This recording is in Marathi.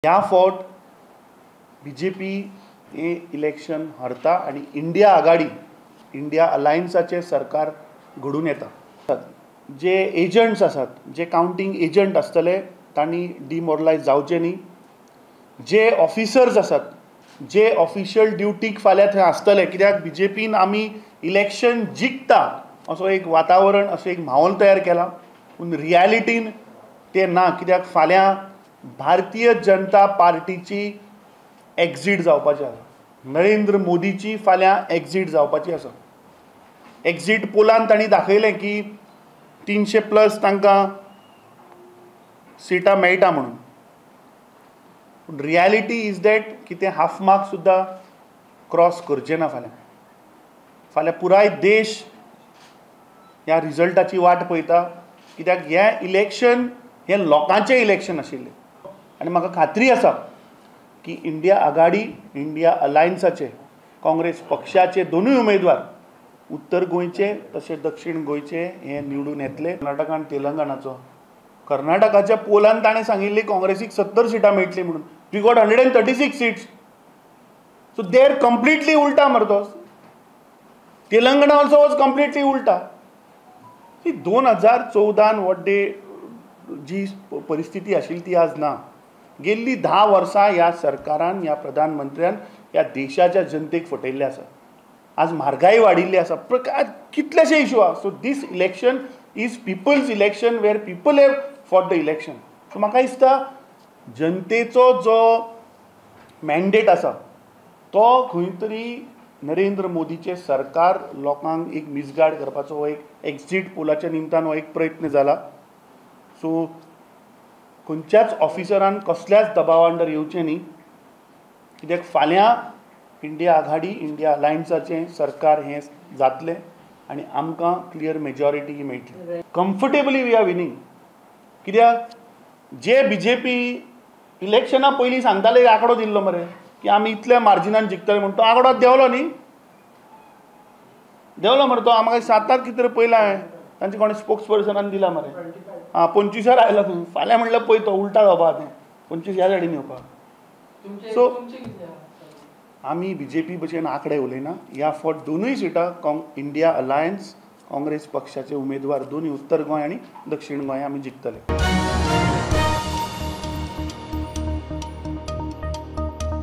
ह्या फावट बीजेपी हे इलेक्शन हरता आणि इंडिया आघाडी इंडिया अलायन्साचे सरकार घडून येता। जे एजंट्स आसात, जे काउंटिंग एजंट आसतले तांणी डिमोरलायज जावचे न्ही। जे ऑफिसर्स आसात, जे ऑफिशियल ड्युटीक फाल्यां थंय आसतले, कित्याक बीजेपीन आमी इलेक्शन जिखता असो एक वातावरण, असो एक माहोल तयार केला, पूण रियलिटीन ते ना। कित्याक फाल्यां भारतीय जनता पार्टीची एक्झिट जावपाची आसा, नरेंद्र मोदीची फाल्यां एक्झिट जावपाची आसा। एक्झिट पोलान तांणी दाखयलें की 300+ तांकां सिटां मेळटा म्हणून, पूण रियलिटी इज दॅट की ते हाफ मार्क सुद्दां क्रॉस करचे ना। फाल्यां पुराय देश ह्या रिजल्टाची वाट पळयता, कित्याक हें इलेक्शन हें लोकांचें इलेक्शन आशिल्लें। आनी म्हाका खात्री आसा की इंडिया आघाडी इंडिया अलायन्साचे काँग्रेस पक्षाचे दोनूय उमेदवार उत्तर गोंयचे तशें दक्षिण गोंयचे हे निवडून येतले। कर्नाटक आनी तेलंगणाचो कर्नाटकाच्या पोलान ताणें सांगिल्ली काँग्रेसीक 70 सिटां मेळटली म्हणून। We got 136 seats. So there completely उल्टा मरे। तेलंगणा ऑल्सो वॉज कंप्लिटली उल्टा। 2014 वॉट डे जी परिस्थिती आशिल्ली ती आज ना। गेल्ली 10 वर्सां ह्या सरकारान, ह्या प्रधानमंत्र्यान ह्या देशाच्या जनतेक फटयल्ले आसा। आज म्हारगाय वाडिल्ली आसा, कितलेशे इशू आसा। So this election is people's election where people have fought the election. So म्हाका दिसता जनतेचो जो मॅन्डेट आसा तो खंय तरी नरेंद्र मोदीचे सरकार लोकांक एक मिसगायड करपाचो हो एक एक्झिट पोलाच्या निमतान हो एक प्रयत्न जाला। सो खंयच्याच ऑफिसरान कसल्याच दबावा अंडर येवचें न्ही, कित्याक फाल्यां इंडिया आघाडी इंडिया अलायन्साचें सरकार हें जातलें आनी आमकां क्लियर मेजॉरिटी मेळटली। Comfortably we are winning. कित्याक जे बीजेपी इलेक्शना पयलीं सांगताले आंकडो दिल्लो मरे की आमी इतल्या मार्जिनान जिखतले म्हणून, तो आंकडो देंवलो न्ही, देंवलो मरे तो। म्हाका 7 कितें तरी पयलां हांवें तांचे कोणी स्पोक्स पर्सनान दिला मरे। 25 आयलो खंय, फाल्यां म्हणल्यार पळय तो उल्टा जावपा तें 25 ह्या सायडीन येवपा। सो आमी बीजेपी भशेन आंकडे उलयना। ह्या फावट दोनूय सिटां इंडिया अलायन्स काँग्रेस पक्षाचे उमेदवार दोनूय उत्तर गोंय आनी दक्षिण गोंय आमी जिखतले।